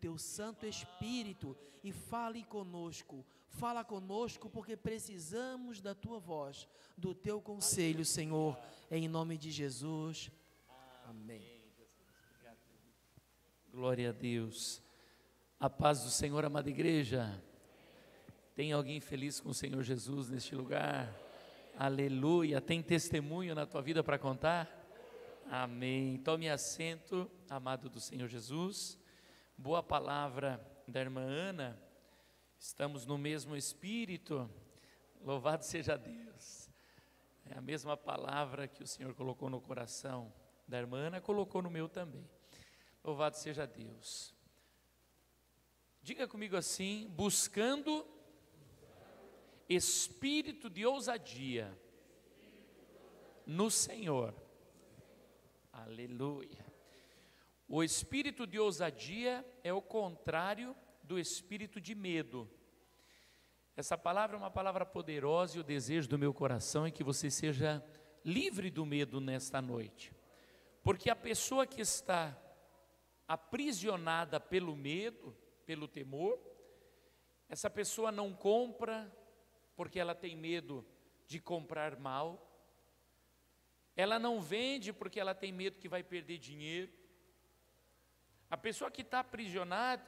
teu Santo Espírito e fale conosco. Fala conosco porque precisamos da tua voz, do teu conselho, Senhor, em nome de Jesus. Amém. Glória a Deus. A paz do Senhor, amada igreja. Tem alguém feliz com o Senhor Jesus neste lugar? Aleluia. Tem testemunho na tua vida para contar? Amém. Tome assento, amado do Senhor Jesus. Boa palavra da irmã Ana. Estamos no mesmo espírito. Louvado seja Deus. É a mesma palavra que o Senhor colocou no coração da irmã Ana, colocou no meu também. Louvado seja Deus. Diga comigo assim: buscando espírito de ousadia no Senhor. Aleluia. O espírito de ousadia é o contrário do espírito de medo. Essa palavra é uma palavra poderosa e o desejo do meu coração é que você seja livre do medo nesta noite. Porque a pessoa que está aprisionada pelo medo, pelo temor, essa pessoa não compra porque ela tem medo de comprar mal. Ela não vende porque ela tem medo que vai perder dinheiro. A pessoa que está aprisionada,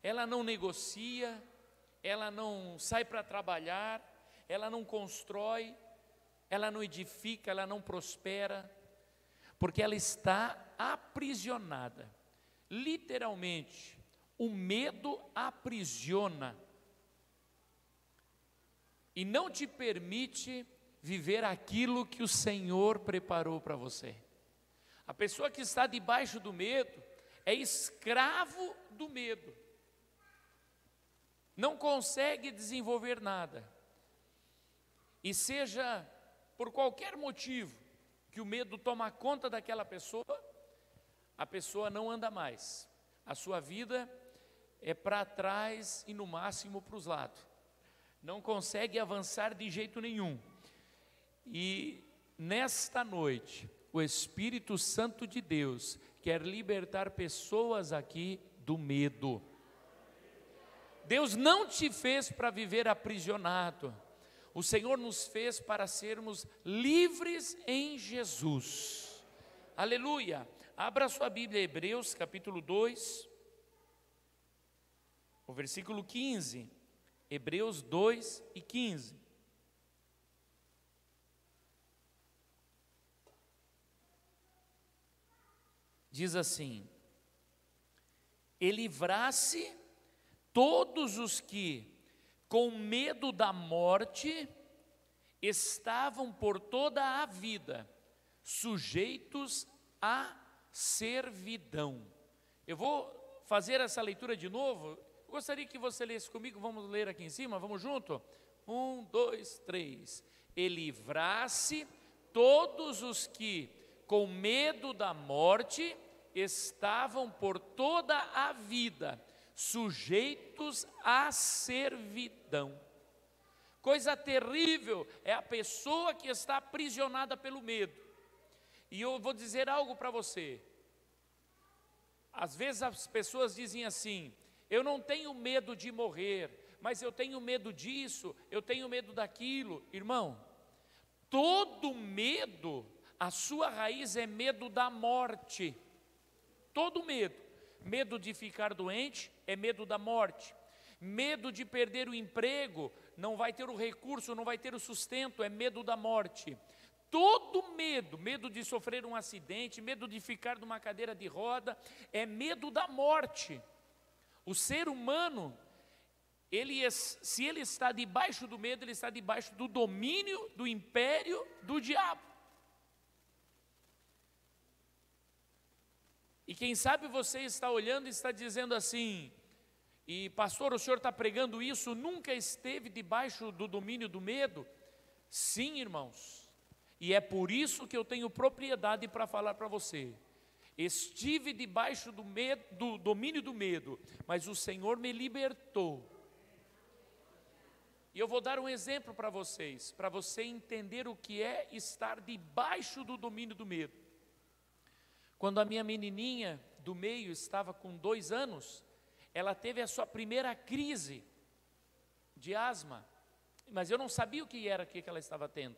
ela não negocia, ela não sai para trabalhar, ela não constrói, ela não edifica, ela não prospera, porque ela está aprisionada. Literalmente, o medo aprisiona e não te permite viver aquilo que o Senhor preparou para você. A pessoa que está debaixo do medo é escravo do medo, não consegue desenvolver nada, e seja por qualquer motivo que o medo toma conta daquela pessoa, a pessoa não anda mais, a sua vida é para trás e no máximo para os lados, não consegue avançar de jeito nenhum. E nesta noite, o Espírito Santo de Deus quer libertar pessoas aqui do medo. Deus não te fez para viver aprisionado. O Senhor nos fez para sermos livres em Jesus. Aleluia. Abra sua Bíblia, Hebreus capítulo 2, o versículo 15. Hebreus 2 e 15. Diz assim: e livrasse todos os que, com medo da morte, estavam por toda a vida sujeitos à servidão. Eu vou fazer essa leitura de novo. Eu gostaria que você lesse comigo. Vamos ler aqui em cima, vamos junto? 1, 2, 3. E livrasse todos os que, com medo da morte, estavam por toda a vida sujeitos à servidão. Coisa terrível é a pessoa que está aprisionada pelo medo. E eu vou dizer algo para você. Às vezes as pessoas dizem assim: eu não tenho medo de morrer, mas eu tenho medo disso, eu tenho medo daquilo. Irmão, todo medo, a sua raiz é medo da morte. Todo medo. Medo de ficar doente é medo da morte. Medo de perder o emprego, não vai ter o recurso, não vai ter o sustento, é medo da morte. Todo medo, medo de sofrer um acidente, medo de ficar numa cadeira de roda, é medo da morte. O ser humano, se ele está debaixo do medo, ele está debaixo do domínio, do império do diabo. E quem sabe você está olhando e está dizendo assim: e pastor, o senhor está pregando isso, nunca esteve debaixo do domínio do medo? Sim, irmãos, e é por isso que eu tenho propriedade para falar para você. Estive debaixo do medo, do domínio do medo, mas o Senhor me libertou. E eu vou dar um exemplo para vocês, para você entender o que é estar debaixo do domínio do medo. Quando a minha menininha do meio estava com 2 anos, ela teve a sua primeira crise de asma, mas eu não sabia o que era que ela estava tendo.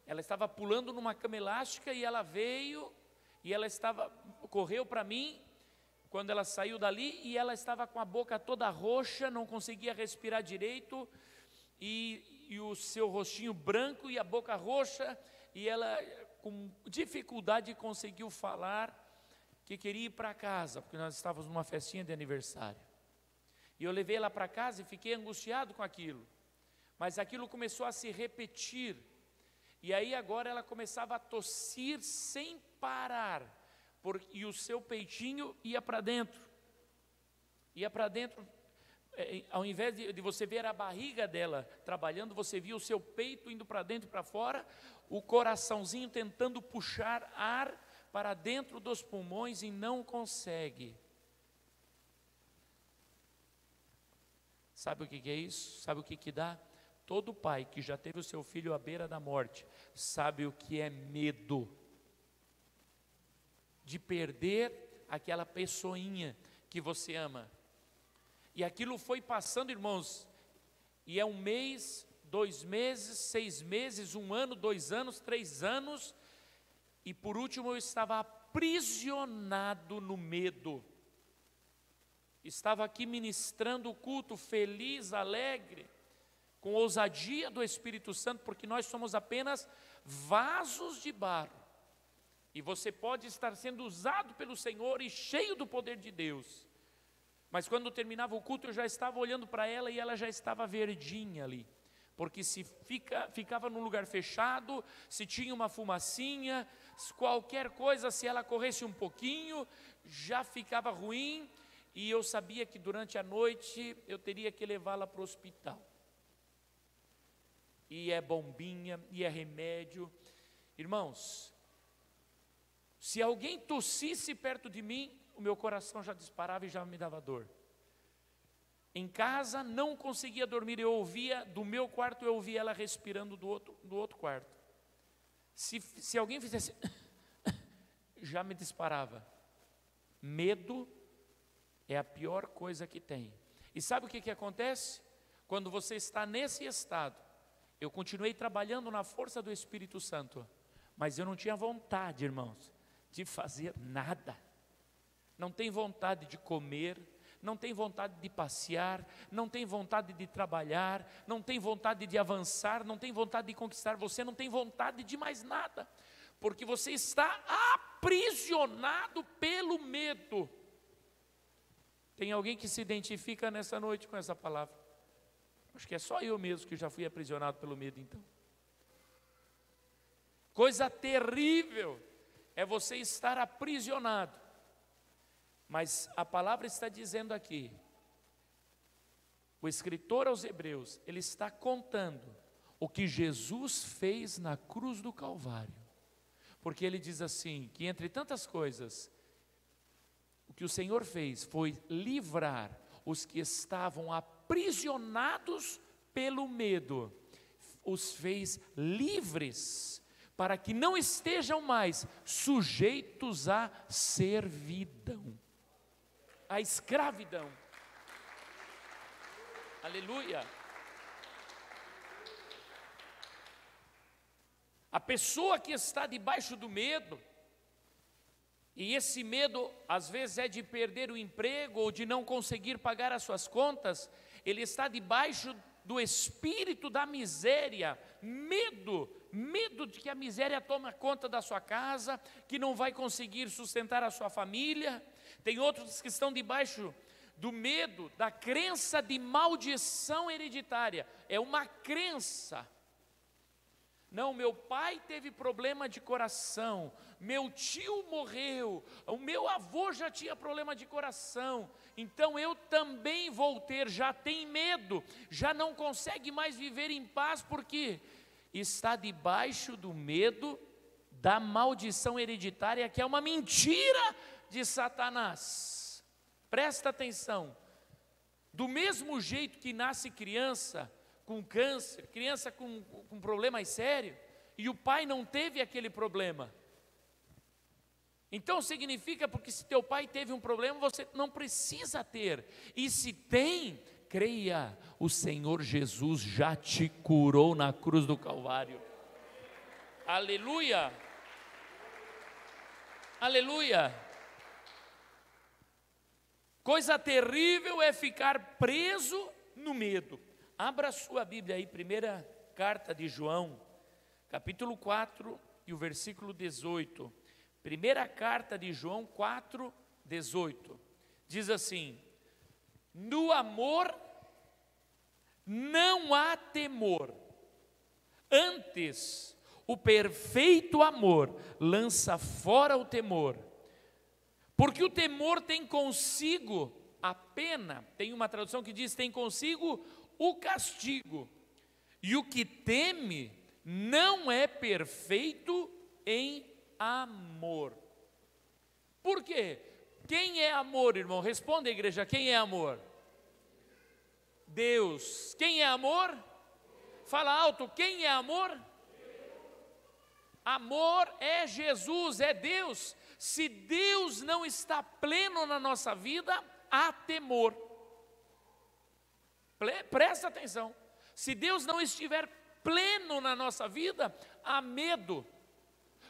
Ela estava pulando numa cama elástica e ela veio, e ela correu para mim, quando ela saiu dali, e ela estava com a boca toda roxa, não conseguia respirar direito, e o seu rostinho branco e a boca roxa, e ela com dificuldade conseguiu falar que queria ir para casa, porque nós estávamos numa festinha de aniversário. E eu levei ela para casa e fiquei angustiado com aquilo, mas aquilo começou a se repetir, e aí agora ela começava a tossir sem parar, e o seu peitinho ia para dentro, ao invés de você ver a barriga dela trabalhando, você via o seu peito indo para dentro e para fora, o coraçãozinho tentando puxar ar para dentro dos pulmões e não consegue. Sabe o que é isso? Sabe o que dá? Todo pai que já teve o seu filho à beira da morte, sabe o que é medo de perder aquela pessoinha que você ama. E aquilo foi passando, irmãos, e é 1 mês, 2 meses, 6 meses, 1 ano, 2 anos, 3 anos, e por último eu estava aprisionado no medo. Estava aqui ministrando o culto, feliz, alegre, com ousadia do Espírito Santo, porque nós somos apenas vasos de barro. E você pode estar sendo usado pelo Senhor e cheio do poder de Deus. Mas quando terminava o culto, eu já estava olhando para ela e ela já estava verdinha ali. Porque se ficava num lugar fechado, se tinha uma fumacinha, qualquer coisa, se ela corresse um pouquinho, já ficava ruim. E eu sabia que durante a noite eu teria que levá-la para o hospital. E é bombinha, e é remédio. Irmãos, se alguém tossisse perto de mim, o meu coração já disparava e já me dava dor. Em casa não conseguia dormir, eu ouvia, do meu quarto eu ouvia ela respirando do outro quarto. Se alguém fizesse, já me disparava. Medo é a pior coisa que tem. E sabe o que acontece? Quando você está nesse estado, eu continuei trabalhando na força do Espírito Santo, mas eu não tinha vontade, irmãos, de fazer nada. Não tem vontade de comer, não tem vontade de passear, não tem vontade de trabalhar, não tem vontade de avançar, não tem vontade de conquistar, você não tem vontade de mais nada, porque você está aprisionado pelo medo. Tem alguém que se identifica nessa noite com essa palavra? Acho que é só eu mesmo que já fui aprisionado pelo medo, então. Coisa terrível é você estar aprisionado. Mas a palavra está dizendo aqui, o escritor aos Hebreus, ele está contando o que Jesus fez na cruz do Calvário. Porque ele diz assim, que entre tantas coisas, o que o Senhor fez foi livrar os que estavam aprisionados pelo medo, os fez livres, para que não estejam mais sujeitos à servidão, à escravidão. Aleluia. A pessoa que está debaixo do medo, e esse medo às vezes é de perder o emprego ou de não conseguir pagar as suas contas, ele está debaixo do espírito da miséria, medo de que a miséria tome conta da sua casa, que não vai conseguir sustentar a sua família. Tem outros que estão debaixo do medo, da crença de maldição hereditária. É uma crença. Não, meu pai teve problema de coração, meu tio morreu, o meu avô já tinha problema de coração, então eu também vou ter. Já tem medo, já não consegue mais viver em paz, porque está debaixo do medo da maldição hereditária, que é uma mentira de Satanás. Presta atenção, do mesmo jeito que nasce criança com câncer, criança com problemas sérios, e o pai não teve aquele problema, Então significa, porque se teu pai teve um problema, você não precisa ter. E se tem, creia, o Senhor Jesus já te curou na cruz do Calvário. Aleluia! Aleluia! Coisa terrível é ficar preso no medo. Abra sua Bíblia aí, primeira carta de João, capítulo 4 e o versículo 18. Primeira carta de João 4, 18. Diz assim: no amor não há temor, antes o perfeito amor lança fora o temor, porque o temor tem consigo a pena. Tem uma tradução que diz: tem consigo o castigo, e o que teme não é perfeito em amor. Por quê? Quem é amor, irmão? Responda, igreja, quem é amor? Deus. Quem é amor? Fala alto, quem é amor? Amor é Jesus, é Deus. Se Deus não está pleno na nossa vida, há temor. Presta atenção. Se Deus não estiver pleno na nossa vida, há medo.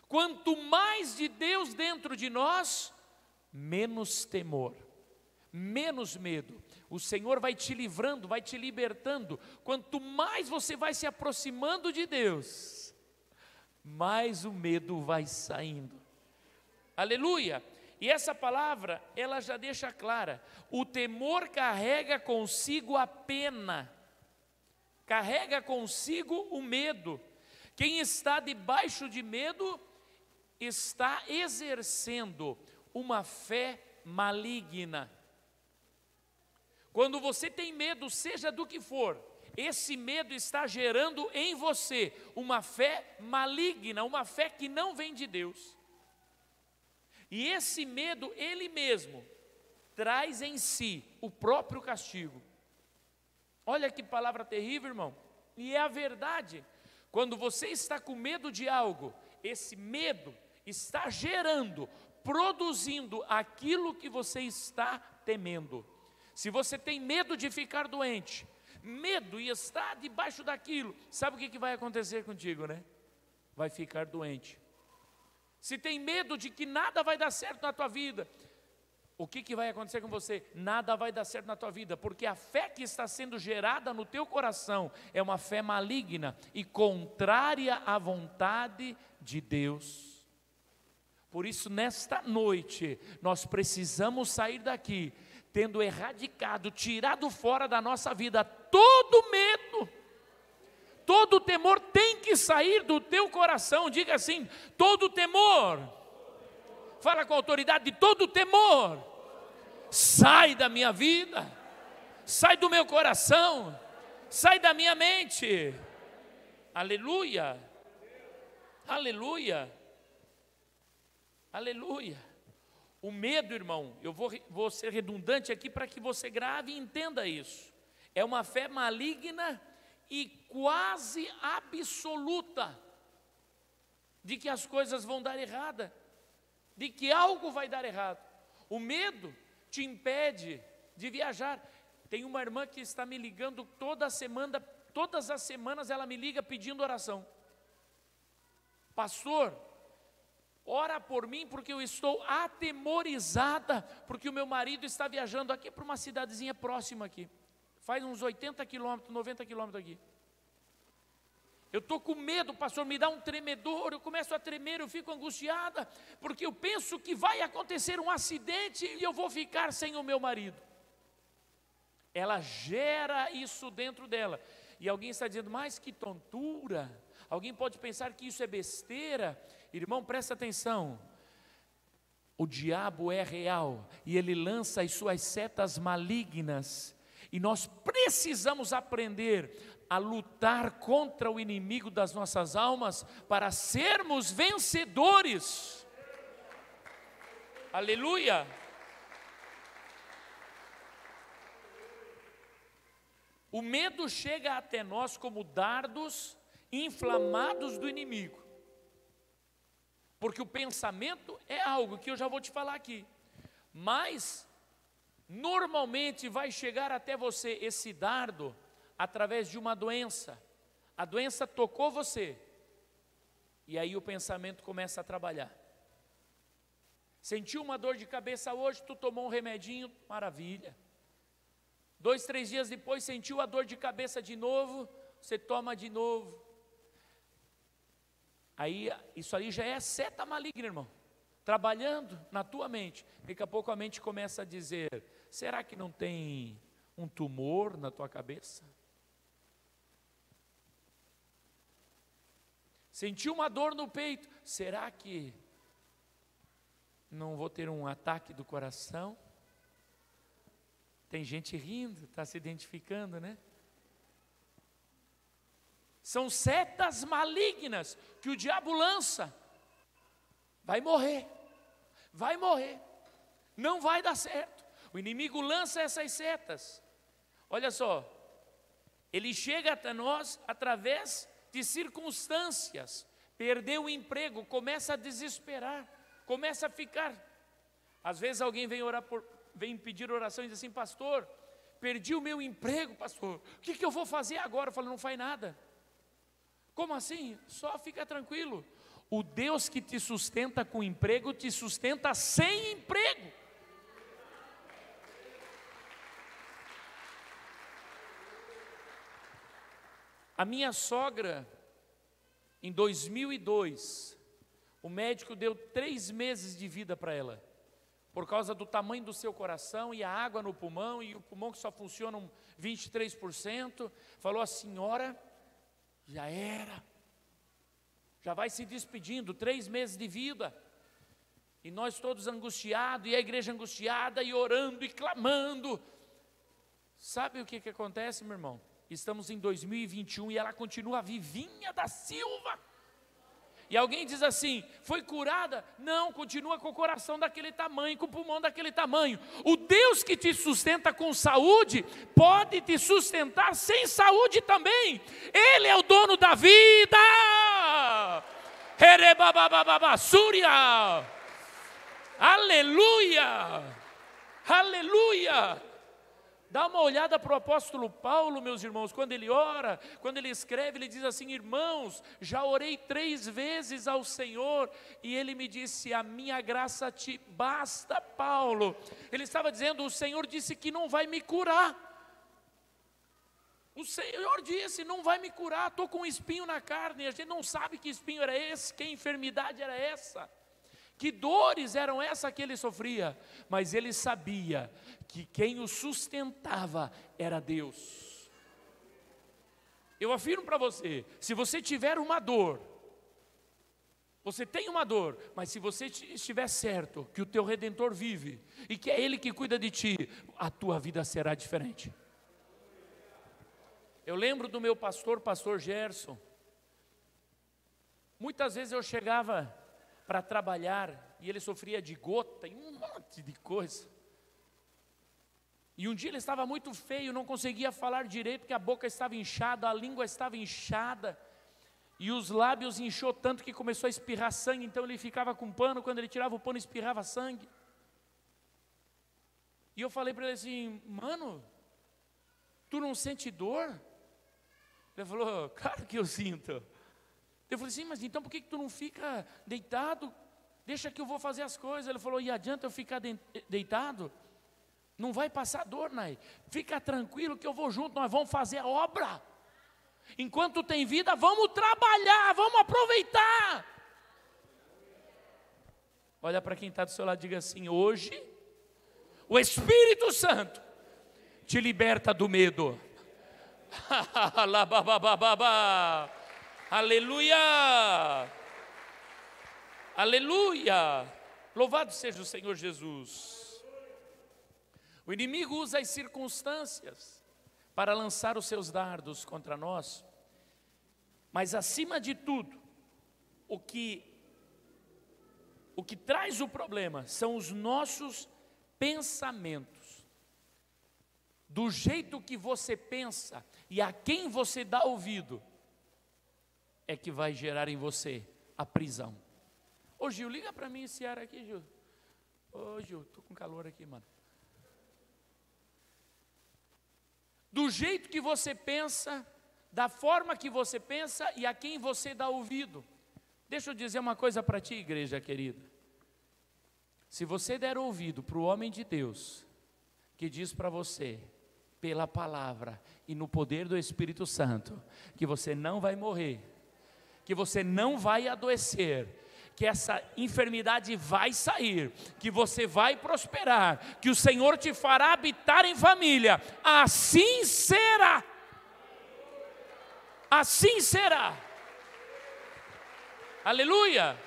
Quanto mais de Deus dentro de nós, menos temor, menos medo. O Senhor vai te livrando, vai te libertando. Quanto mais você vai se aproximando de Deus, mais o medo vai saindo. Aleluia! E essa palavra, ela já deixa clara: o temor carrega consigo a pena, carrega consigo o medo. Quem está debaixo de medo está exercendo uma fé maligna. Quando você tem medo, seja do que for, esse medo está gerando em você uma fé maligna, uma fé que não vem de Deus. E esse medo, ele mesmo, traz em si o próprio castigo. Olha que palavra terrível, irmão. E é a verdade. Quando você está com medo de algo, esse medo está gerando, produzindo aquilo que você está temendo. Se você tem medo de ficar doente, medo e está debaixo daquilo, sabe o que vai acontecer contigo, né? Vai ficar doente. Se tem medo de que nada vai dar certo na tua vida, o que vai acontecer com você? Nada vai dar certo na tua vida, porque a fé que está sendo gerada no teu coração é uma fé maligna e contrária à vontade de Deus. Por isso, nesta noite, nós precisamos sair daqui, tendo erradicado, tirado fora da nossa vida todo medo, todo temor tem que sair do teu coração. Diga assim: todo temor, fala com autoridade, todo temor, sai da minha vida, sai do meu coração, sai da minha mente. Aleluia, aleluia. Aleluia. O medo, irmão, eu vou ser redundante aqui para que você grave e entenda isso. É uma fé maligna e quase absoluta de que as coisas vão dar errada, de que algo vai dar errado. O medo te impede de viajar. Tem uma irmã que está me ligando toda semana, todas as semanas ela me liga pedindo oração. Pastor, ora por mim porque eu estou atemorizada, porque o meu marido está viajando aqui para uma cidadezinha próxima aqui. Faz uns 80 quilômetros, 90 quilômetros aqui. Eu estou com medo, pastor, me dá um tremedor, eu começo a tremer, eu fico angustiada, porque eu penso que vai acontecer um acidente e eu vou ficar sem o meu marido. Ela gera isso dentro dela. E alguém está dizendo: mas que tontura. Alguém pode pensar que isso é besteira. Irmão, presta atenção. O diabo é real e ele lança as suas setas malignas. E nós precisamos aprender a lutar contra o inimigo das nossas almas para sermos vencedores. Aleluia! O medo chega até nós como dardos inflamados do inimigo. Porque o pensamento é algo que eu já vou te falar aqui. Mas, normalmente vai chegar até você esse dardo através de uma doença. A doença tocou você. E aí o pensamento começa a trabalhar. Sentiu uma dor de cabeça hoje, tu tomou um remedinho, maravilha. 2, 3 dias depois sentiu a dor de cabeça de novo, você toma de novo. Aí, isso aí já é seta maligna, irmão, trabalhando na tua mente. Daqui a pouco a mente começa a dizer: será que não tem um tumor na tua cabeça? Sentiu uma dor no peito, será que não vou ter um ataque do coração? Tem gente rindo, está se identificando, né? São setas malignas que o diabo lança. Vai morrer, não vai dar certo. O inimigo lança essas setas. Olha só, ele chega até nós através de circunstâncias. Perdeu o emprego, começa a desesperar, começa a ficar. Às vezes alguém vem pedir oração e diz assim: pastor, perdi o meu emprego, pastor, o que eu vou fazer agora? Eu falo: não faz nada. Como assim? Só fica tranquilo. O Deus que te sustenta com emprego, te sustenta sem emprego. A minha sogra, em 2002, o médico deu 3 meses de vida para ela, por causa do tamanho do seu coração e a água no pulmão, e o pulmão que só funciona 23%, falou: a senhora já era, já vai se despedindo, 3 meses de vida. E nós todos angustiados, e a igreja angustiada, e orando, e clamando. Sabe o que acontece, meu irmão? Estamos em 2021 e ela continua vivinha da Silva. E alguém diz assim: foi curada? Não, continua com o coração daquele tamanho, com o pulmão daquele tamanho. O Deus que te sustenta com saúde, pode te sustentar sem saúde também. Ele é o dono da vida. Súria. Aleluia, aleluia. Dá uma olhada para o apóstolo Paulo, meus irmãos, quando ele ora, quando ele escreve, ele diz assim: irmãos, já orei 3 vezes ao Senhor, e ele me disse: a minha graça te basta, Paulo. Ele estava dizendo: o Senhor disse que não vai me curar. O Senhor disse: não vai me curar, estou com um espinho na carne. A gente não sabe que espinho era esse, que enfermidade era essa, que dores eram essas que ele sofria, mas ele sabia que quem o sustentava era Deus. Eu afirmo para você, se você tiver uma dor, você tem uma dor, mas se você estiver certo que o teu Redentor vive, e que é Ele que cuida de ti, a tua vida será diferente. Eu lembro do meu pastor Gerson. Muitas vezes eu chegava para trabalhar, e ele sofria de gota e um monte de coisa. E um dia ele estava muito feio, não conseguia falar direito, porque a boca estava inchada, a língua estava inchada, e os lábios inchou tanto que começou a espirrar sangue. Então ele ficava com pano, quando ele tirava o pano espirrava sangue. E eu falei para ele assim: mano, tu não sente dor? Ele falou: claro que eu sinto. Eu falei assim: mas então por que tu não fica deitado? Deixa que eu vou fazer as coisas. Ele falou: e adianta eu ficar deitado? Não vai passar dor, Nai. Fica tranquilo que eu vou junto, nós vamos fazer a obra. Enquanto tem vida, vamos trabalhar, vamos aproveitar. Olha para quem está do seu lado e diga assim: hoje, o Espírito Santo te liberta do medo. Aleluia, aleluia, louvado seja o Senhor Jesus. O inimigo usa as circunstâncias para lançar os seus dardos contra nós, mas acima de tudo, o que traz o problema são os nossos pensamentos. Do jeito que você pensa e a quem você dá ouvido, é que vai gerar em você a prisão. Ô Gil, liga para mim esse ar aqui, Gil. Ô Gil, tô com calor aqui, mano. Do jeito que você pensa, da forma que você pensa e a quem você dá ouvido. Deixa eu dizer uma coisa para ti, igreja querida. Se você der ouvido para o homem de Deus, que diz para você, pela palavra e no poder do Espírito Santo, que você não vai morrer, que você não vai adoecer, que essa enfermidade vai sair, que você vai prosperar, que o Senhor te fará habitar em família, assim será. Assim será. Aleluia.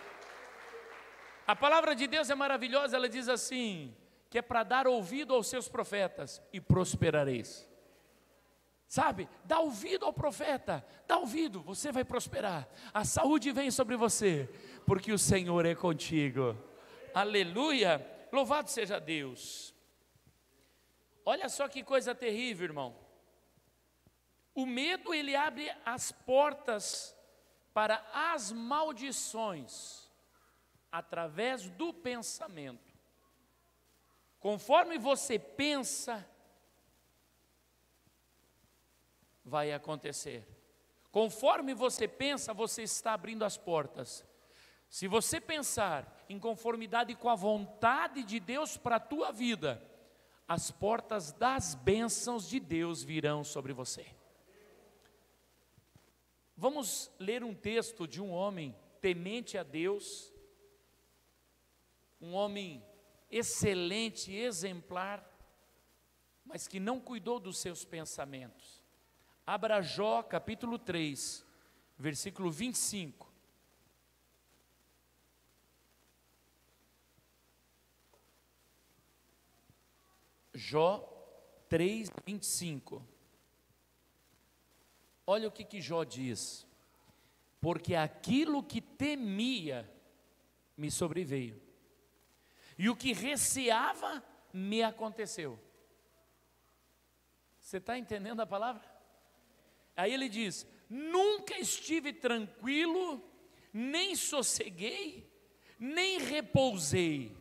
A palavra de Deus é maravilhosa, ela diz assim, que é para dar ouvido aos seus profetas e prosperareis. Sabe, dá ouvido ao profeta, dá ouvido, você vai prosperar, a saúde vem sobre você, porque o Senhor é contigo. Aleluia, louvado seja Deus. Olha só que coisa terrível, irmão. O medo, ele abre as portas para as maldições, através do pensamento. Conforme você pensa, vai acontecer. Conforme você pensa, você está abrindo as portas. Se você pensar em conformidade com a vontade de Deus para a tua vida, as portas das bênçãos de Deus virão sobre você. Vamos ler um texto de um homem temente a Deus, um homem excelente, exemplar, mas que não cuidou dos seus pensamentos. Abra Jó, capítulo 3, versículo 25. Jó 3, 25. Olha o que Jó diz. Porque aquilo que temia me sobreveio, e o que receava me aconteceu. Você está entendendo a palavra? Aí ele diz, nunca estive tranquilo, nem sosseguei, nem repousei,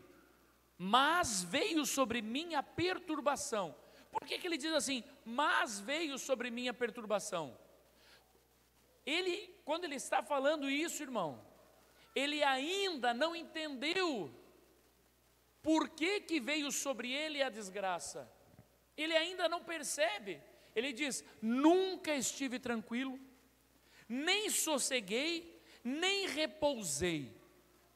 mas veio sobre mim a perturbação. Por que ele diz assim, mas veio sobre mim a perturbação? Ele, quando ele está falando isso, irmão, ele ainda não entendeu por que veio sobre ele a desgraça. Ele ainda não percebe. Ele diz, nunca estive tranquilo, nem sosseguei, nem repousei.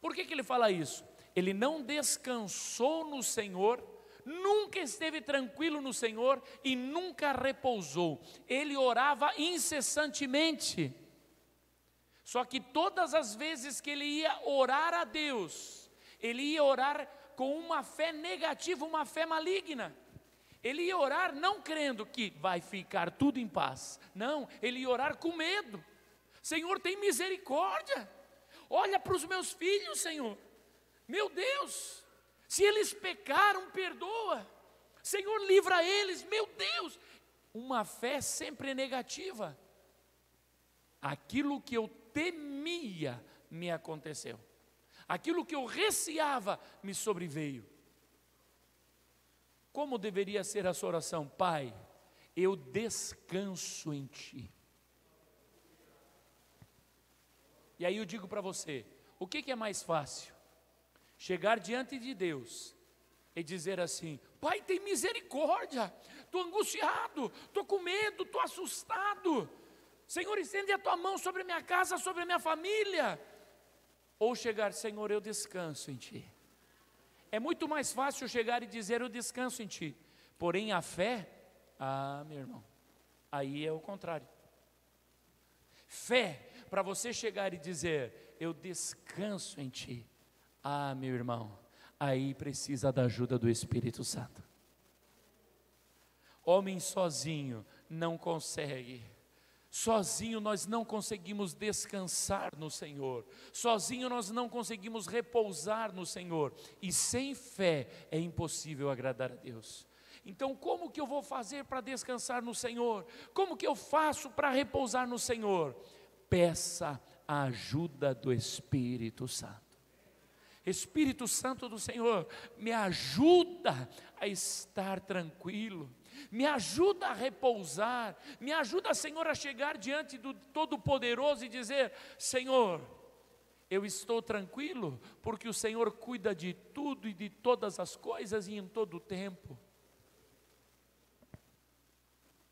Por que ele fala isso? Ele não descansou no Senhor, nunca esteve tranquilo no Senhor e nunca repousou. Ele orava incessantemente. Só que todas as vezes que ele ia orar a Deus, ele ia orar com uma fé negativa, uma fé maligna. Ele ia orar não crendo que vai ficar tudo em paz. Não, ele ia orar com medo. Senhor, tem misericórdia. Olha para os meus filhos, Senhor. Meu Deus, se eles pecaram, perdoa. Senhor, livra eles, meu Deus. Uma fé sempre negativa. Aquilo que eu temia me aconteceu. Aquilo que eu receava me sobreveio. Como deveria ser a sua oração? Pai, eu descanso em Ti. E aí eu digo para você, o que é mais fácil? Chegar diante de Deus e dizer assim, Pai, tem misericórdia, estou angustiado, estou com medo, estou assustado. Senhor, estende a Tua mão sobre a minha casa, sobre a minha família. Ou chegar, Senhor, eu descanso em Ti. É muito mais fácil chegar e dizer, eu descanso em Ti. Porém a fé, meu irmão, aí é o contrário. Fé, para você chegar e dizer, eu descanso em Ti. Meu irmão, aí precisa da ajuda do Espírito Santo. Homem sozinho não consegue. Sozinho nós não conseguimos descansar no Senhor. Sozinho nós não conseguimos repousar no Senhor. E sem fé é impossível agradar a Deus. Então como que eu vou fazer para descansar no Senhor? Como que eu faço para repousar no Senhor? Peça a ajuda do Espírito Santo. Espírito Santo do Senhor, me ajuda a estar tranquilo, me ajuda a repousar, me ajuda, Senhor, a chegar diante do Todo-Poderoso e dizer: Senhor, eu estou tranquilo, porque o Senhor cuida de tudo e de todas as coisas e em todo o tempo.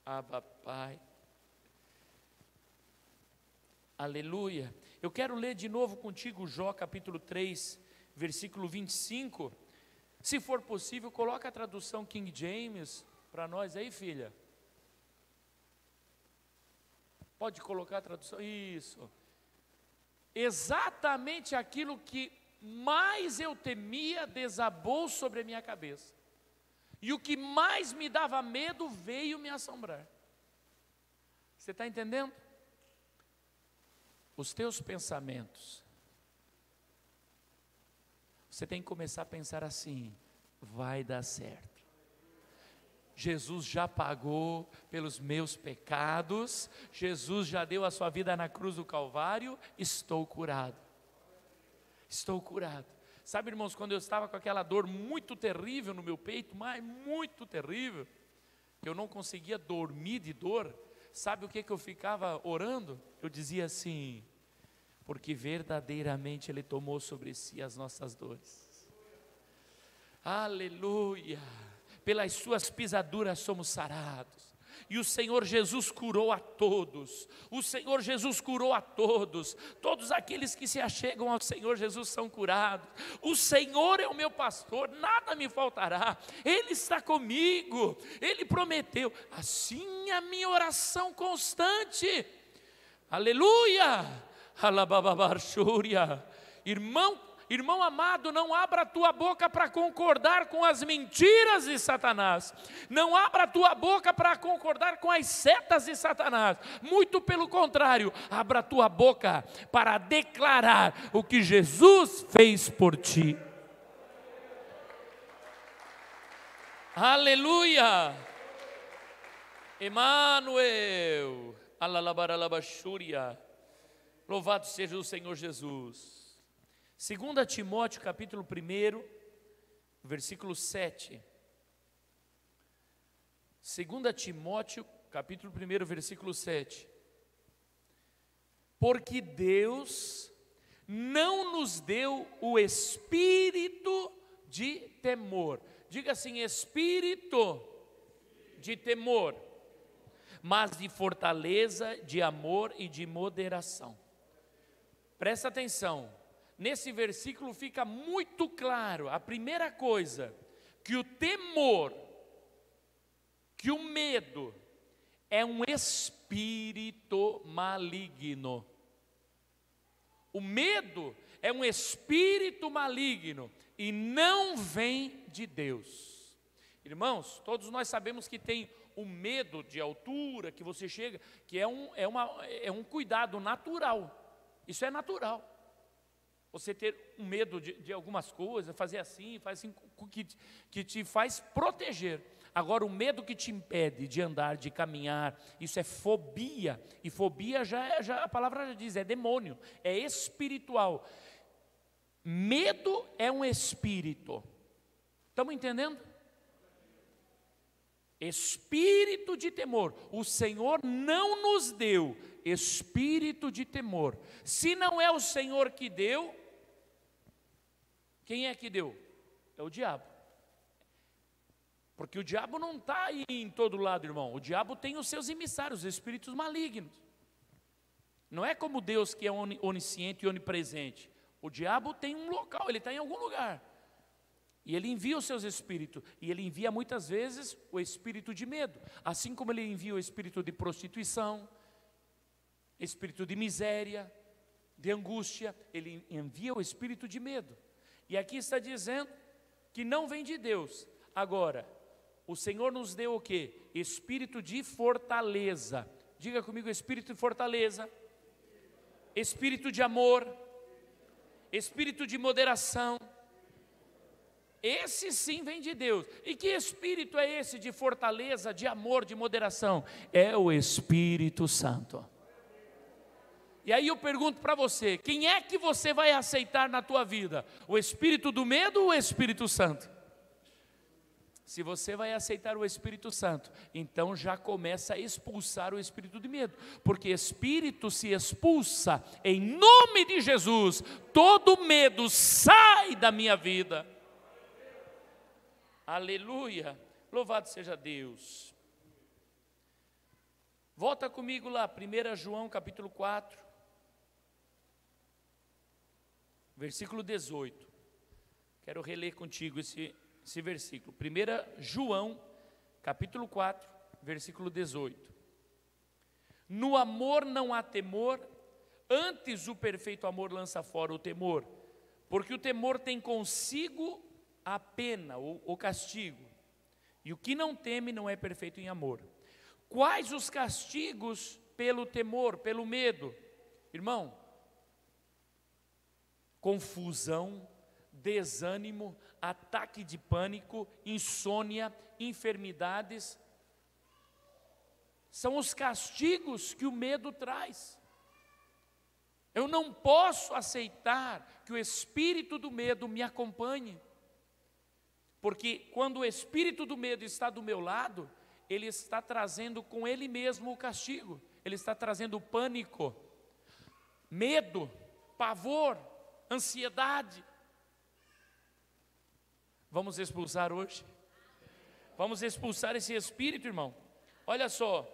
Abba, Pai. Aleluia. Eu quero ler de novo contigo Jó capítulo 3, versículo 25. Se for possível, coloca a tradução King James para nós aí, filha. Pode colocar a tradução, isso. Exatamente aquilo que mais eu temia desabou sobre a minha cabeça, e o que mais me dava medo veio me assombrar. Você está entendendo? Os teus pensamentos, você tem que começar a pensar assim: vai dar certo. Jesus já pagou pelos meus pecados, Jesus já deu a sua vida na cruz do Calvário, estou curado. Estou curado. Sabe, irmãos, quando eu estava com aquela dor muito terrível no meu peito, mas muito terrível, que eu não conseguia dormir de dor, sabe o que eu ficava orando? Eu dizia assim: porque verdadeiramente Ele tomou sobre si as nossas dores. Aleluia! Pelas suas pisaduras somos sarados. E o Senhor Jesus curou a todos. O Senhor Jesus curou a todos. Todos aqueles que se achegam ao Senhor Jesus são curados. O Senhor é o meu pastor, nada me faltará. Ele está comigo. Ele prometeu. Assim a minha oração constante. Aleluia! Alabababarxúria. Irmão amado, não abra a tua boca para concordar com as mentiras de Satanás. Não abra a tua boca para concordar com as setas de Satanás. Muito pelo contrário, abra a tua boca para declarar o que Jesus fez por ti. Aleluia! Emmanuel. Alalabaralabaxúria. Louvado seja o Senhor Jesus. 2 Timóteo capítulo 1, versículo 7. 2 Timóteo capítulo 1, versículo 7. Porque Deus não nos deu o espírito de temor. Diga assim: espírito de temor, mas de fortaleza, de amor e de moderação. Presta atenção. Nesse versículo fica muito claro, a primeira coisa, que o temor, que o medo, é um espírito maligno. O medo é um espírito maligno e não vem de Deus. Irmãos, todos nós sabemos que tem o medo de altura, que você chega, que é um cuidado natural. Isso é natural. Você ter um medo de algumas coisas, fazer assim, que te faz proteger. Agora, o medo que te impede de andar, de caminhar, isso é fobia. E fobia a palavra já diz, é demônio, é espiritual. Medo é um espírito. Estamos entendendo? Espírito de temor. O Senhor não nos deu espírito de temor. Se não é o Senhor que deu, quem é que deu? É o diabo. Porque o diabo não está aí em todo lado, irmão. O diabo tem os seus emissários, os espíritos malignos. Não é como Deus, que é onisciente e onipresente. O diabo tem um local, ele está em algum lugar. E ele envia os seus espíritos. E ele envia muitas vezes o espírito de medo. Assim como ele envia o espírito de prostituição, espírito de miséria, de angústia. Ele envia o espírito de medo. E aqui está dizendo que não vem de Deus. Agora, o Senhor nos deu o quê? Espírito de fortaleza. Diga comigo: espírito de fortaleza, espírito de amor, espírito de moderação. Esse sim vem de Deus. E que espírito é esse de fortaleza, de amor, de moderação? É o Espírito Santo. E aí eu pergunto para você, quem é que você vai aceitar na tua vida? O espírito do medo ou o Espírito Santo? Se você vai aceitar o Espírito Santo, então já começa a expulsar o espírito de medo, porque espírito se expulsa em nome de Jesus, todo medo sai da minha vida. Aleluia, louvado seja Deus. Volta comigo lá, 1 João capítulo 4, versículo 18, quero reler contigo esse versículo, 1 João, capítulo 4, versículo 18. No amor não há temor, antes o perfeito amor lança fora o temor, porque o temor tem consigo a pena, o castigo, e o que não teme não é perfeito em amor. Quais os castigos pelo temor, pelo medo? Irmão, confusão, desânimo, ataque de pânico, insônia, enfermidades, são os castigos que o medo traz. Eu não posso aceitar que o espírito do medo me acompanhe, porque quando o espírito do medo está do meu lado, ele está trazendo com ele mesmo o castigo, ele está trazendo pânico, medo, pavor, ansiedade. Vamos expulsar hoje? Vamos expulsar esse espírito, irmão. Olha só,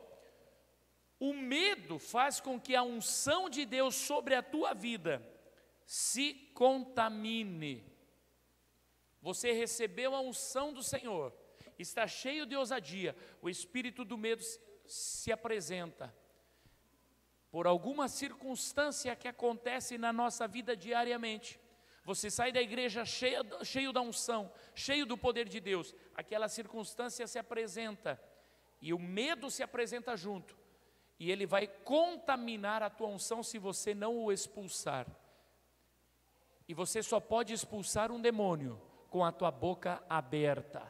o medo faz com que a unção de Deus sobre a tua vida se contamine. Você recebeu a unção do Senhor, está cheio de ousadia, o espírito do medo se apresenta. Por alguma circunstância que acontece na nossa vida diariamente, você sai da igreja cheio da unção, cheio do poder de Deus, aquela circunstância se apresenta, e o medo se apresenta junto, e ele vai contaminar a tua unção se você não o expulsar. E você só pode expulsar um demônio com a tua boca aberta.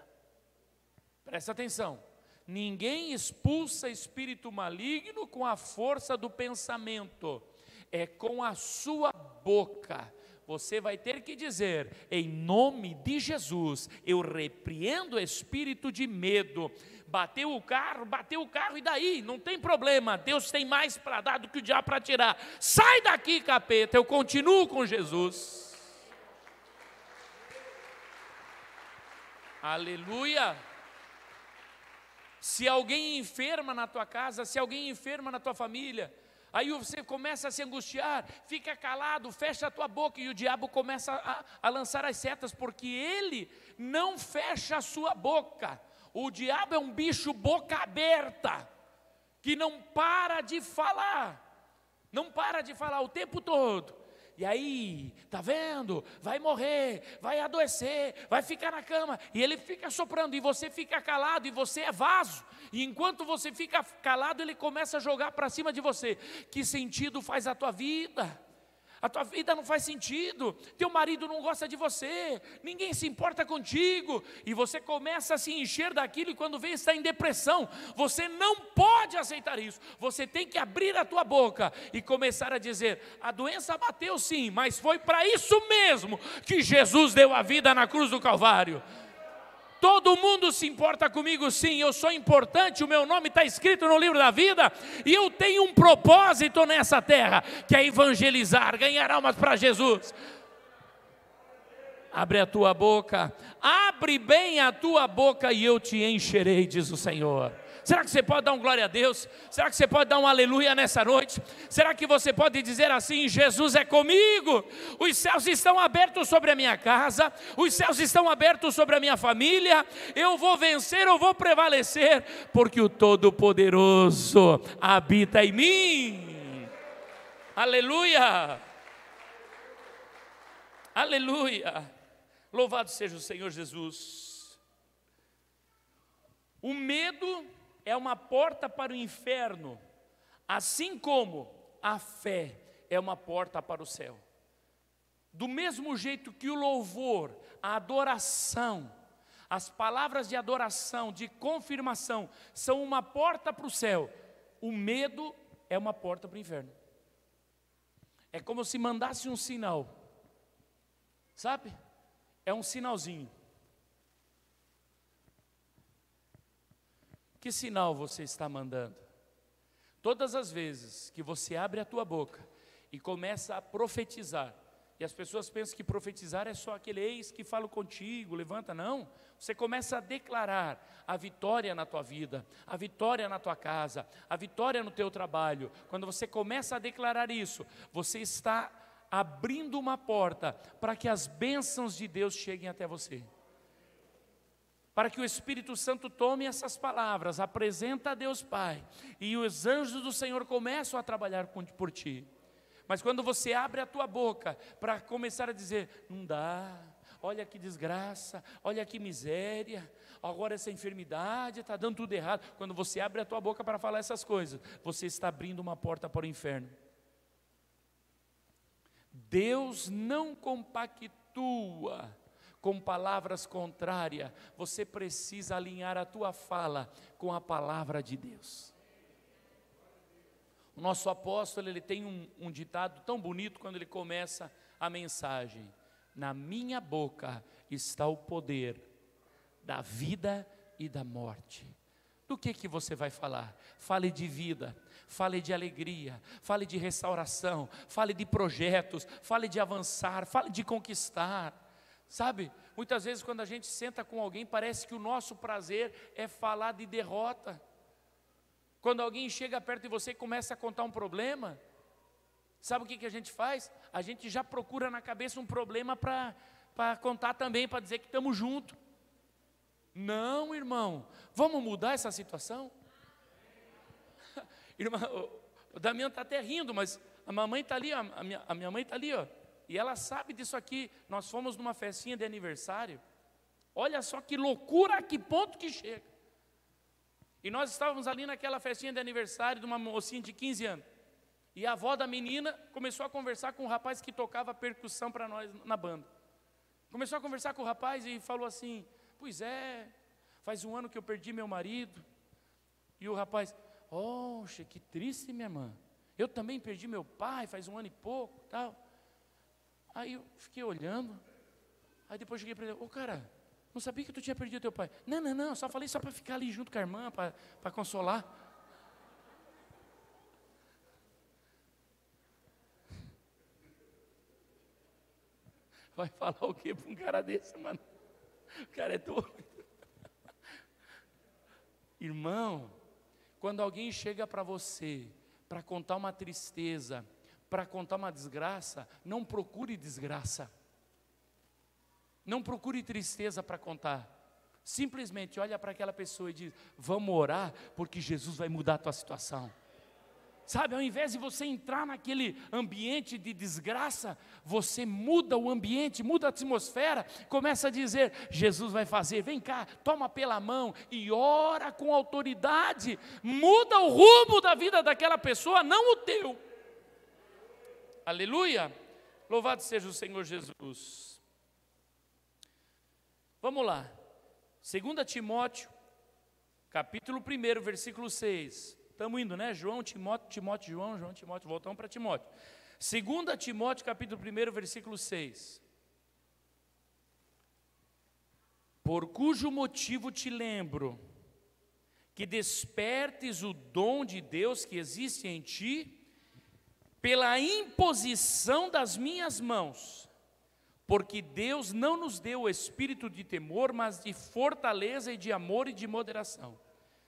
Presta atenção, ninguém expulsa espírito maligno com a força do pensamento, é com a sua boca. Você vai ter que dizer, em nome de Jesus, eu repreendo o espírito de medo. Bateu o carro e daí? Não tem problema, Deus tem mais para dar do que o diabo para tirar. Sai daqui, capeta, eu continuo com Jesus. Aleluia. Se alguém enferma na tua casa, se alguém enferma na tua família, aí você começa a se angustiar, fica calado, fecha a tua boca, e o diabo começa a lançar as setas, porque ele não fecha a sua boca. O diabo é um bicho boca aberta, que não para de falar, o tempo todo. E aí, tá vendo? Vai morrer, vai adoecer, vai ficar na cama, e ele fica soprando, e você fica calado, e você é vaso, e enquanto você fica calado, ele começa a jogar para cima de você. Que sentido faz a tua vida? A tua vida não faz sentido, teu marido não gosta de você, ninguém se importa contigo, e você começa a se encher daquilo, e quando vê, está em depressão. Você não pode aceitar isso, você tem que abrir a tua boca e começar a dizer, a doença bateu sim, mas foi para isso mesmo que Jesus deu a vida na cruz do Calvário. Todo mundo se importa comigo, sim, eu sou importante, o meu nome está escrito no livro da vida, e eu tenho um propósito nessa terra, que é evangelizar, ganhar almas para Jesus. Abre a tua boca, abre bem a tua boca e eu te encherei, diz o Senhor. Será que você pode dar um glória a Deus? Será que você pode dar um aleluia nessa noite? Será que você pode dizer assim, Jesus é comigo? Os céus estão abertos sobre a minha casa, os céus estão abertos sobre a minha família, eu vou vencer, eu vou prevalecer, porque o Todo-Poderoso habita em mim. Aleluia! Aleluia! Louvado seja o Senhor Jesus. O medo é uma porta para o inferno, assim como a fé é uma porta para o céu. Do mesmo jeito que o louvor, a adoração, as palavras de adoração, de confirmação, são uma porta para o céu, o medo é uma porta para o inferno. É como se mandasse um sinal, sabe? É um sinalzinho. Que sinal você está mandando? Todas as vezes que você abre a tua boca e começa a profetizar, e as pessoas pensam que profetizar é só aquele eis que falo contigo, levanta, não. Você começa a declarar a vitória na tua vida, a vitória na tua casa, a vitória no teu trabalho. Quando você começa a declarar isso, você está abrindo uma porta para que as bênçãos de Deus cheguem até você. Para que o Espírito Santo tome essas palavras, apresenta a Deus Pai, e os anjos do Senhor começam a trabalhar por ti. Mas quando você abre a tua boca para começar a dizer, não dá, olha que desgraça, olha que miséria, agora essa enfermidade, está dando tudo errado. Quando você abre a tua boca para falar essas coisas, você está abrindo uma porta para o inferno. Deus não compactua com palavras contrárias, você precisa alinhar a tua fala com a palavra de Deus. O nosso apóstolo, ele tem um ditado tão bonito quando ele começa a mensagem: na minha boca está o poder da vida e da morte. Do que você vai falar? Fale de vida, fale de alegria, fale de restauração, fale de projetos, fale de avançar, fale de conquistar. Sabe, muitas vezes quando a gente senta com alguém, parece que o nosso prazer é falar de derrota. Quando alguém chega perto de você e começa a contar um problema, sabe o que a gente faz? A gente já procura na cabeça um problema para contar também, para dizer que estamos juntos. Não, irmão, vamos mudar essa situação? Irmão, o Damião está até rindo, mas a mamãe está ali, a minha mãe está ali, ó, e ela sabe disso aqui. Nós fomos numa festinha de aniversário, olha só que loucura, a que ponto que chega. E nós estávamos ali naquela festinha de aniversário de uma mocinha de 15 anos. E a avó da menina começou a conversar com um rapaz que tocava percussão para nós na banda. Começou a conversar com o rapaz e falou assim, pois é, faz um ano que eu perdi meu marido. E o rapaz, oxe, que triste, minha irmã. Eu também perdi meu pai faz um ano e pouco, tal. Aí eu fiquei olhando. Aí depois cheguei para ele, ô cara, não sabia que tu tinha perdido teu pai. Não, só falei só para ficar ali junto com a irmã, para consolar. Vai falar o quê para um cara desse, mano? O cara é doido. Irmão, quando alguém chega para você, para contar uma tristeza, para contar uma desgraça, não procure desgraça. Não procure tristeza para contar. Simplesmente olha para aquela pessoa e diz, vamos orar, porque Jesus vai mudar a tua situação. Sabe, ao invés de você entrar naquele ambiente de desgraça, você muda o ambiente, muda a atmosfera, começa a dizer, Jesus vai fazer, vem cá, toma pela mão e ora com autoridade, muda o rumo da vida daquela pessoa, não o teu. Aleluia, louvado seja o Senhor Jesus. Vamos lá, 2 Timóteo, capítulo 1, versículo 6. Estamos indo, né? João, Timóteo, João, Timóteo, voltamos para Timóteo. 2 Timóteo, capítulo 1, versículo 6. Por cujo motivo te lembro, que despertes o dom de Deus que existe em ti, pela imposição das minhas mãos, porque Deus não nos deu o espírito de temor, mas de fortaleza e de amor e de moderação.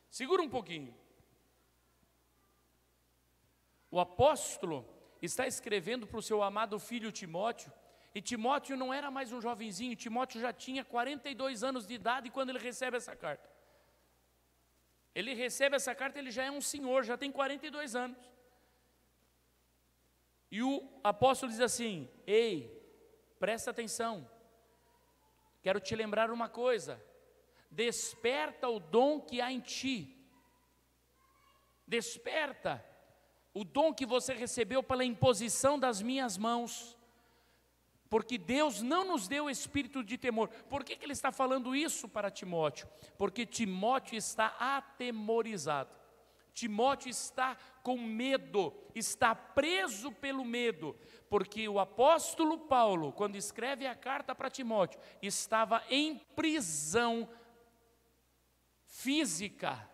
Segura um pouquinho. O apóstolo está escrevendo para o seu amado filho Timóteo, e Timóteo não era mais um jovenzinho, Timóteo já tinha 42 anos de idade quando ele recebe essa carta. Ele recebe essa carta, ele já é um senhor, já tem 42 anos. E o apóstolo diz assim, ei, presta atenção, quero te lembrar uma coisa, desperta o dom que há em ti, desperta o dom que você recebeu pela imposição das minhas mãos, porque Deus não nos deu espírito de temor. Por que ele está falando isso para Timóteo? Porque Timóteo está atemorizado. Timóteo está com medo, está preso pelo medo, porque o apóstolo Paulo, quando escreve a carta para Timóteo, estava em prisão física,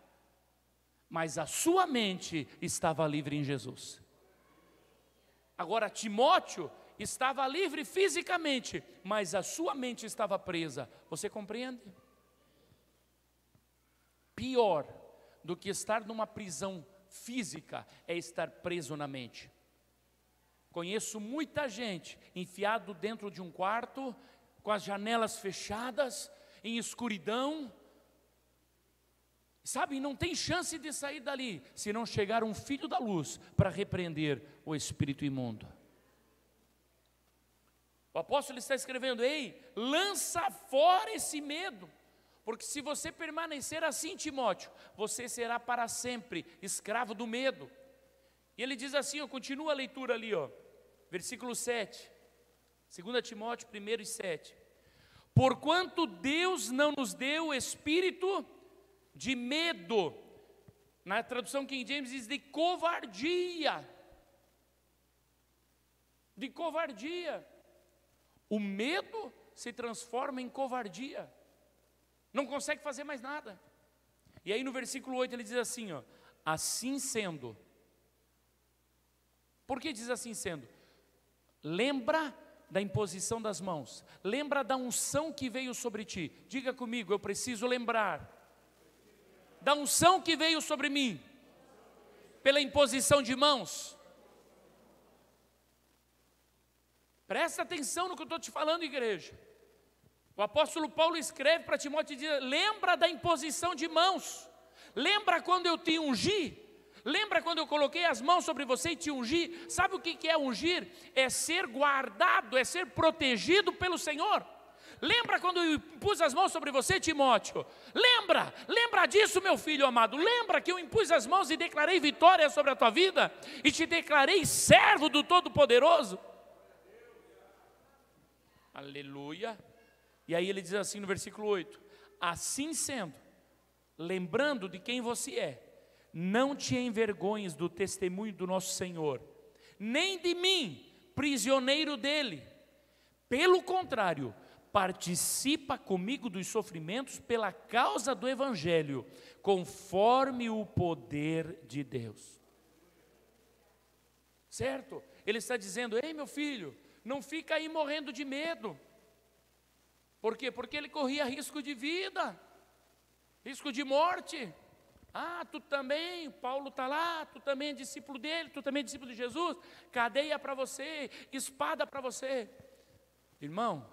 mas a sua mente estava livre em Jesus. Agora, Timóteo estava livre fisicamente, mas a sua mente estava presa. Você compreende? Pior do que estar numa prisão física é estar preso na mente. Conheço muita gente enfiado dentro de um quarto, com as janelas fechadas, em escuridão, sabe, não tem chance de sair dali, se não chegar um filho da luz para repreender o espírito imundo. O apóstolo está escrevendo: ei, lança fora esse medo, porque se você permanecer assim, Timóteo, você será para sempre escravo do medo. E ele diz assim, continua a leitura ali, versículo 7, 2 Timóteo 1:7. Porquanto Deus não nos deu espírito de medo, na tradução King James diz de covardia. De covardia. O medo se transforma em covardia. Não consegue fazer mais nada. E aí no versículo 8 ele diz assim, assim sendo. Por que diz assim sendo? Lembra da imposição das mãos. Lembra da unção que veio sobre ti. Diga comigo, eu preciso lembrar da unção que veio sobre mim pela imposição de mãos. Presta atenção no que eu estou te falando, igreja. O apóstolo Paulo escreve para Timóteo e diz: lembra da imposição de mãos. Lembra quando eu te ungi? Lembra quando eu coloquei as mãos sobre você e te ungi? Sabe o que é ungir? É ser guardado, é ser protegido pelo Senhor. Lembra quando eu impus as mãos sobre você, Timóteo? Lembra disso, meu filho amado. Lembra que eu impus as mãos e declarei vitória sobre a tua vida? E te declarei servo do Todo-Poderoso? Aleluia. E aí ele diz assim no versículo 8: assim sendo, lembrando de quem você é, não te envergonhes do testemunho do nosso Senhor, nem de mim, prisioneiro dele. Pelo contrário, participa comigo dos sofrimentos pela causa do Evangelho, conforme o poder de Deus. Certo? Ele está dizendo: ei, meu filho, não fica aí morrendo de medo. Por quê? Porque ele corria risco de vida, risco de morte. Ah, tu também, Paulo está lá, tu também é discípulo dele, tu também é discípulo de Jesus, cadeia para você, espada para você. Irmão,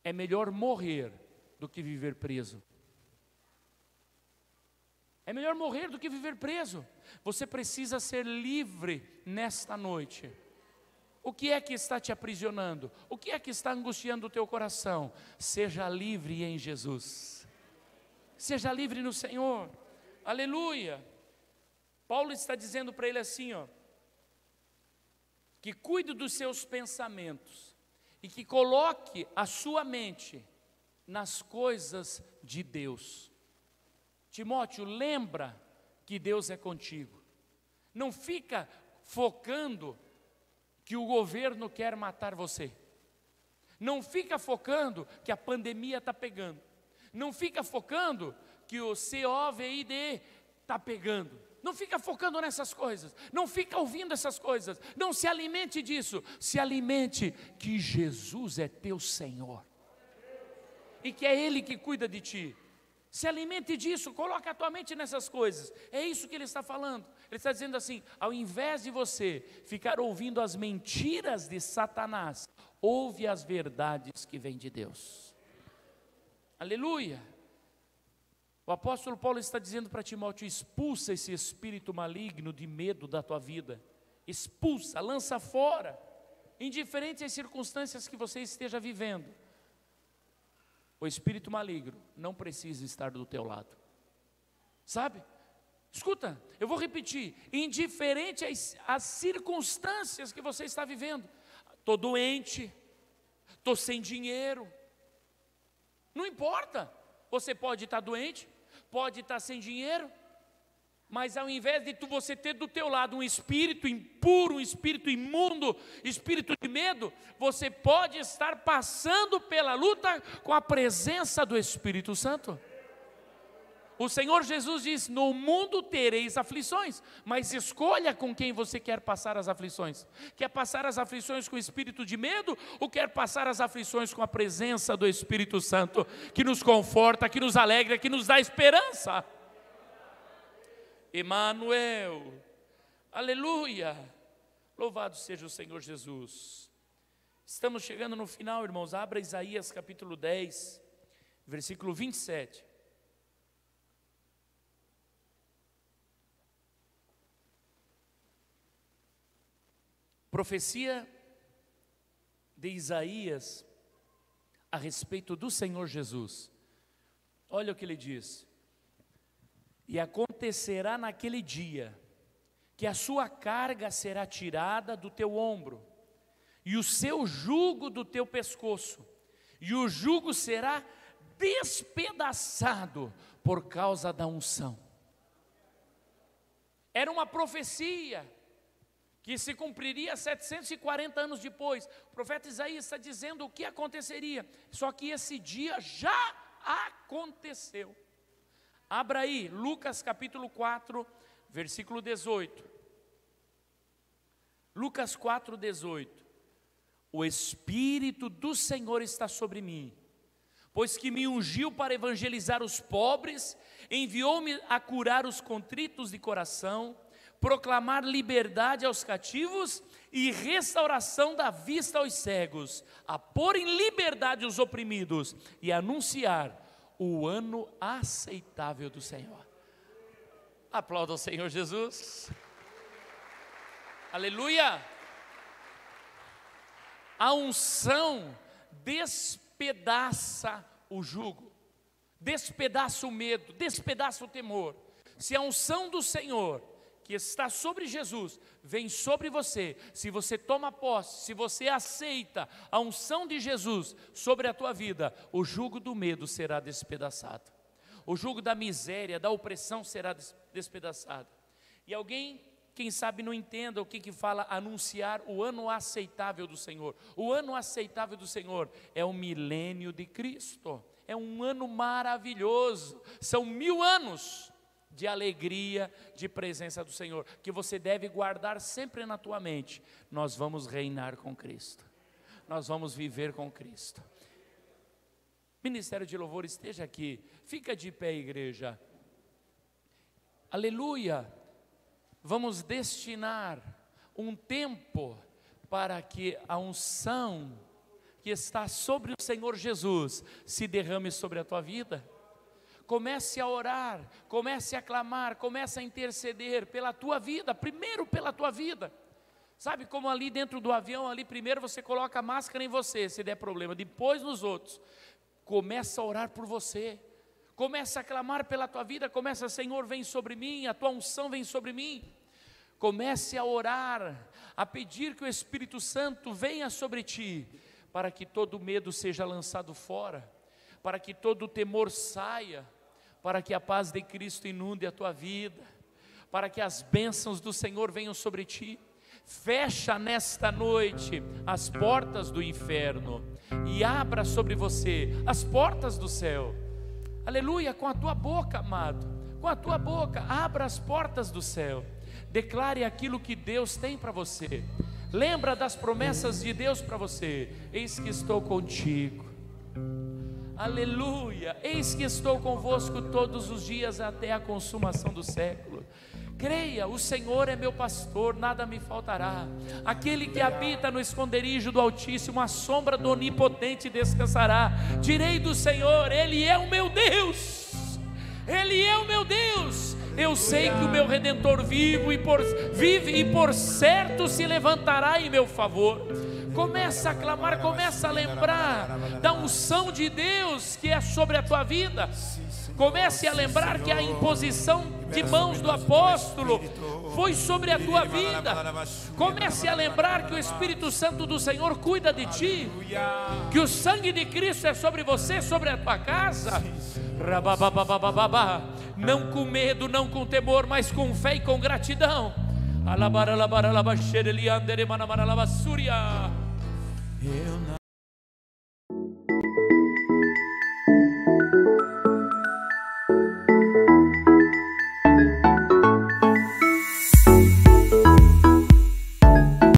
é melhor morrer do que viver preso. É melhor morrer do que viver preso. Você precisa ser livre nesta noite. O que é que está te aprisionando? O que é que está angustiando o teu coração? Seja livre em Jesus. Seja livre no Senhor. Aleluia. Paulo está dizendo para ele assim, que cuide dos seus pensamentos e que coloque a sua mente nas coisas de Deus. Timóteo, lembra que Deus é contigo. Não fica focando que o governo quer matar você. Não fica focando que a pandemia está pegando. Não fica focando que o COVID está pegando. Não fica focando nessas coisas. Não fica ouvindo essas coisas. Não se alimente disso. Se alimente que Jesus é teu Senhor. E que é Ele que cuida de ti. Se alimente disso, coloca a tua mente nessas coisas. É isso que ele está falando. Ele está dizendo assim: ao invés de você ficar ouvindo as mentiras de Satanás, ouve as verdades que vêm de Deus. Aleluia. O apóstolo Paulo está dizendo para Timóteo: expulsa esse espírito maligno de medo da tua vida. Expulsa, lança fora, indiferente às circunstâncias que você esteja vivendo. O espírito maligno não precisa estar do teu lado. Sabe? Escuta, eu vou repetir. Indiferente às circunstâncias que você está vivendo. Estou doente, estou sem dinheiro. Não importa. Você pode estar doente, pode estar sem dinheiro. Mas ao invés de você ter do teu lado um espírito impuro, um espírito imundo, espírito de medo, você pode estar passando pela luta com a presença do Espírito Santo. O Senhor Jesus diz: no mundo tereis aflições, mas escolha com quem você quer passar as aflições. Quer passar as aflições com o espírito de medo, ou quer passar as aflições com a presença do Espírito Santo, que nos conforta, que nos alegra, que nos dá esperança? Emanuel, aleluia, louvado seja o Senhor Jesus. Estamos chegando no final, irmãos. Abra Isaías capítulo 10, versículo 27. Profecia de Isaías a respeito do Senhor Jesus. Olha o que ele diz: e acontecerá naquele dia, que a sua carga será tirada do teu ombro, e o seu jugo do teu pescoço, e o jugo será despedaçado por causa da unção. Era uma profecia que se cumpriria 740 anos depois. O profeta Isaías está dizendo o que aconteceria, só que esse dia já aconteceu. Abra aí, Lucas capítulo 4, versículo 18. Lucas 4, 18. O Espírito do Senhor está sobre mim, pois que me ungiu para evangelizar os pobres, enviou-me a curar os contritos de coração, proclamar liberdade aos cativos e restauração da vista aos cegos, a pôr em liberdade os oprimidos e anunciar o ano aceitável do Senhor. Aplauda ao Senhor Jesus. Aleluia. A unção despedaça o jugo, despedaça o medo, despedaça o temor. Se a unção do Senhor que está sobre Jesus vem sobre você, se você toma posse, se você aceita a unção de Jesus sobre a tua vida, o jugo do medo será despedaçado, o jugo da miséria, da opressão será despedaçado. E alguém, quem sabe, não entenda o que fala anunciar o ano aceitável do Senhor. O ano aceitável do Senhor é o milênio de Cristo, é um ano maravilhoso, são 1000 anos de alegria, de presença do Senhor, que você deve guardar sempre na tua mente. Nós vamos reinar com Cristo, nós vamos viver com Cristo. Ministério de Louvor, esteja aqui, fica de pé, igreja. Aleluia. Vamos destinar um tempo para que a unção que está sobre o Senhor Jesus se derrame sobre a tua vida. Comece a orar, comece a clamar, comece a interceder pela tua vida, primeiro pela tua vida. Sabe como ali dentro do avião, ali primeiro você coloca a máscara em você, se der problema, depois nos outros. Começa a orar por você, começa a clamar pela tua vida, começa: Senhor, vem sobre mim, a tua unção vem sobre mim. Comece a orar, a pedir que o Espírito Santo venha sobre ti, para que todo medo seja lançado fora, para que todo temor saia, para que a paz de Cristo inunde a tua vida, para que as bênçãos do Senhor venham sobre ti. Fecha nesta noite as portas do inferno e abra sobre você as portas do céu. Aleluia, com a tua boca, amado, com a tua boca, abra as portas do céu. Declare aquilo que Deus tem para você. Lembra das promessas de Deus para você. Eis que estou contigo. Aleluia, eis que estou convosco todos os dias até a consumação do século. Creia, o Senhor é meu pastor, nada me faltará. Aquele que habita no esconderijo do Altíssimo, a sombra do Onipotente descansará. Direi do Senhor, Ele é o meu Deus, Ele é o meu Deus. Eu sei que o meu Redentor vive e por certo se levantará em meu favor. Começa a clamar, começa a lembrar da unção de Deus que é sobre a tua vida. Comece a lembrar que a imposição de mãos do apóstolo foi sobre a tua vida. Comece a lembrar que o Espírito Santo do Senhor cuida de ti, que o sangue de Cristo é sobre você, sobre a tua casa. não com medo, não com temor, mas com fé e com gratidão.